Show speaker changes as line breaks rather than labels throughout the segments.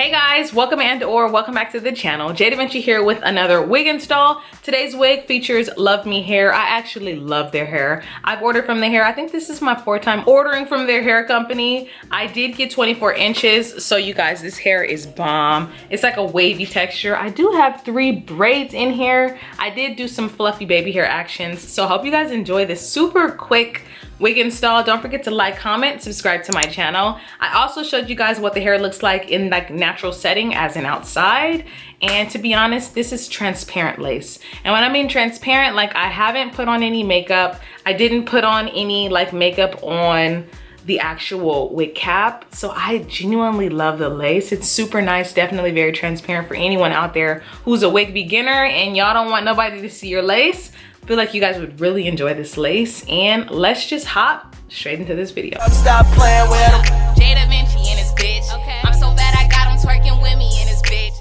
Hey guys, welcome and/or welcome back to the channel. jdevinci here with another wig install. Today's wig features Luvme hair. I actually love their hair. I've ordered from their hair. I think this is my fourth time ordering from their hair company. I did get 24 inches. So you guys, this hair is bomb. It's like a wavy texture. I do have 3 braids in here. I did do some fluffy baby hair actions. So I hope you guys enjoy this super quick wig install. Don't forget to like, comment, subscribe to my channel. I also showed you guys what the hair looks like in like natural setting as in outside. And to be honest, this is transparent lace. And when I mean transparent, like I haven't put on any makeup. I didn't put on any like makeup on the actual wig cap. So I genuinely love the lace. It's super nice, definitely very transparent for anyone out there who's a wig beginner and y'all don't want nobody to see your lace. I feel like you guys would really enjoy this lace, and let's just hop straight into this video.
Stop playing with him.
jdevinci and his bitch. Okay. I'm so bad I got him twerking with me and his bitch.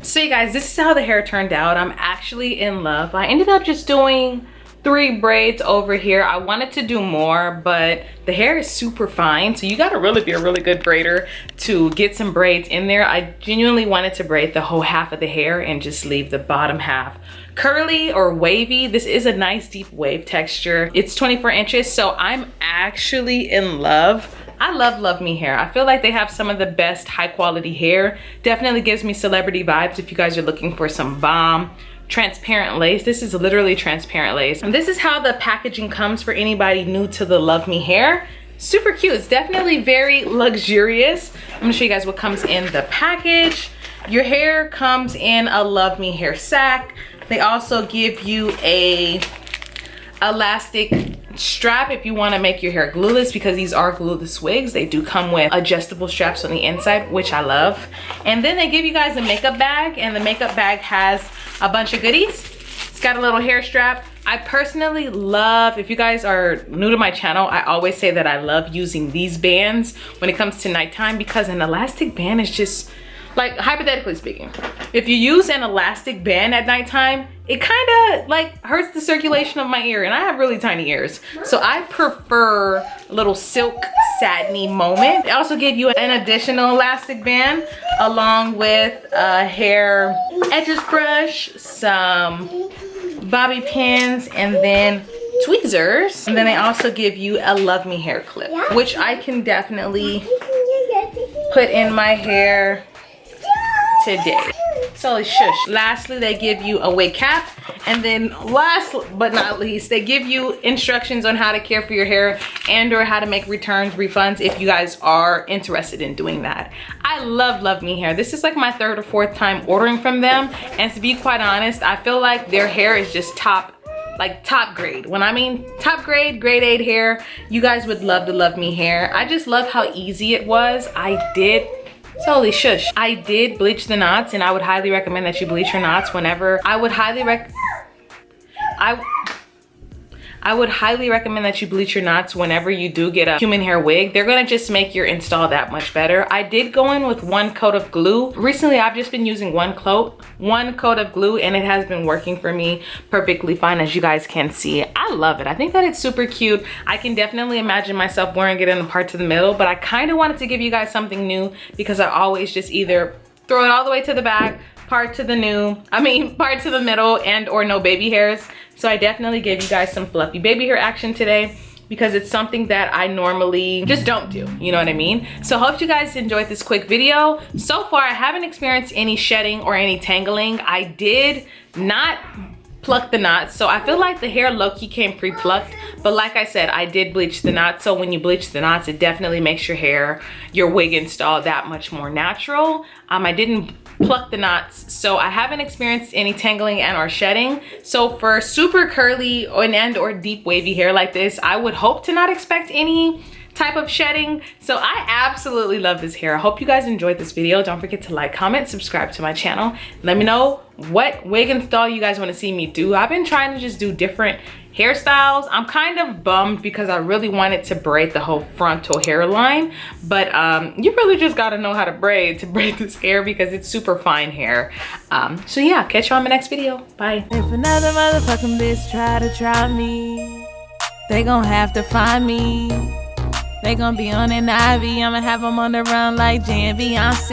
So you guys, this is how the hair turned out. I'm actually in love. I ended up just doing 3 braids over here. I wanted to do more, but the hair is super fine. So you gotta really be a really good braider to get some braids in there. I genuinely wanted to braid the whole half of the hair and just leave the bottom half curly or wavy. This is a nice deep wave texture. It's 24 inches, so I'm actually in love. I love Luvme hair. I feel like they have some of the best high quality hair. Definitely gives me celebrity vibes if you guys are looking for some bomb transparent lace. This is literally transparent lace. And this is how the packaging comes for anybody new to the Luvme hair. Super cute. It's definitely very luxurious. I'm gonna show you guys what comes in the package. Your hair comes in a Luvme hair sack. They also give you a elastic strap if you want to make your hair glueless, because these are glueless wigs. They do come with adjustable straps on the inside, which I love. And then they give you guys a makeup bag, and the makeup bag has a bunch of goodies. It's got a little hair strap. I personally love, if you guys are new to my channel, I always say that I love using these bands when it comes to nighttime, because an elastic band is just, like, hypothetically speaking, if you use an elastic band at nighttime, it kind of like hurts the circulation of my ear, and I have really tiny ears. So I prefer a little silk satiny moment. They also give you an additional elastic band along with a hair edges brush, some bobby pins, and then tweezers. And then they also give you a Love Me hair clip, which I can definitely put in my hair today. So shush. Lastly, they give you a wig cap, and then last but not least, they give you instructions on how to care for your hair and or how to make returns, refunds, if you guys are interested in doing that. I love Love Me hair. This is like my 3rd or 4th time ordering from them, and to be quite honest, I feel like their hair is just top grade. When I mean top grade, grade 8 hair, you guys would love the Love Me hair. I just love how easy it was. I did bleach the knots, and I would highly recommend that you bleach your knots whenever. I would highly recommend that you bleach your knots whenever you do get a human hair wig. They're gonna just make your install that much better. I did go in with 1 coat of glue. Recently, I've just been using one coat of glue, and it has been working for me perfectly fine, as you guys can see. I love it. I think that it's super cute. I can definitely imagine myself wearing it in the part to the middle, but I kind of wanted to give you guys something new, because I always just either throw it all the way to the back, part to the middle, and or no baby hairs. So I definitely gave you guys some fluffy baby hair action today, because it's something that I normally just don't do, you know what I mean? So hope you guys enjoyed this quick video. So far, I haven't experienced any shedding or any tangling. I did not pluck the knots, so I feel like the hair low-key came pre-plucked, but like I said, I did bleach the knots. So when you bleach the knots, it definitely makes your hair, your wig install that much more natural. I didn't pluck the knots, so I haven't experienced any tangling and or shedding. So for super curly and or deep wavy hair like this, I would hope to not expect any type of shedding. So I absolutely love this hair. I hope you guys enjoyed this video. Don't forget to like, comment, subscribe to my channel. Let me know what wig install you guys want to see me do. I've been trying to just do different hairstyles. I'm kind of bummed because I really wanted to braid the whole frontal hairline, but you really just got to know how to braid this hair, because it's super fine hair. So yeah, catch you on my next video. Bye.
If another motherfucking bitch try me, they gon' have to find me. They gon' be on an IV. I'ma have them on the run like jdevinci.